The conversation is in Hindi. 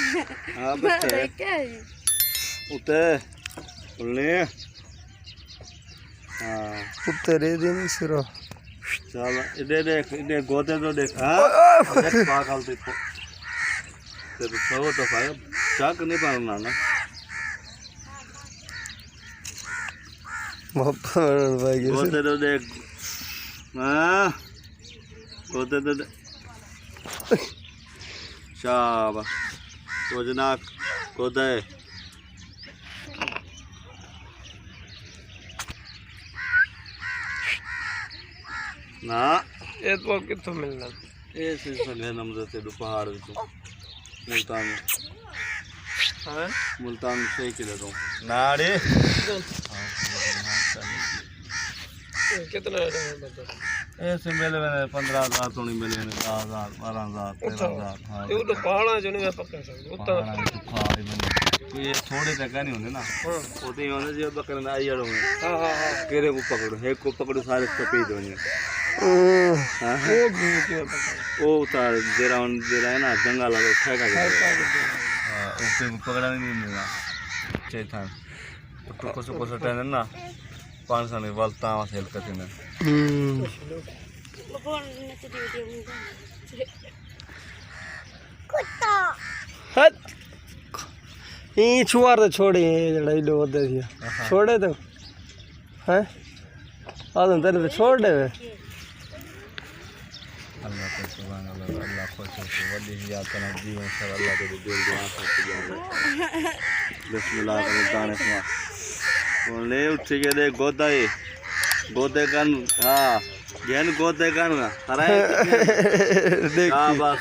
हाँ बच्चे उते बोलने हाँ तेरे दिन सिरो चल इधे गोते तो देख हाँ देख पागल देखो तेरे सब तो भाई चाक नहीं पाना ना गोते तो देख हाँ गोते तो देख शाबाश रोजना गोते ना ये तो कितो मिलना ये सिलसिले नमज़ से पहाड़ विचों मुल्तान हाँ मुल्तान से किलो दो नाड़े कितना बता ऐसे मेले में 15,000 तो नहीं मिले 10,000 12,000 13,000 हाँ ये तो पहाड़ा जो नहीं पकड़ सकते उतना तो ये थोड़े तक नहीं होंगे ना होते ही होंगे जो पकड़ने आई जड़ों में हाँ हाँ हाँ केरे को पकड़ो एक को पकड़ो सारे तपी दो वो उतार जरा है ना जंगल वाला फेंका हाँ उसके पकड़ा नहीं मिला चेतन तो कुछ टाइम ना 5 साल वालता वहाँ से हेल्कते ना हट ये छुआर तो छोड़े लड़ाई लो दे दिया छोड़े तो हैं आज तेरे पे छोड़ दे अल्लाह को सुभान अल्लाह को वडी याद करना जीवन सर अल्लाह के दिल दुआ करते जाओ बिस्मिल्लाह के दाने से बोले उठ के दे गोदे कन हां ज्ञान गोदे कन कराए देख शाबाश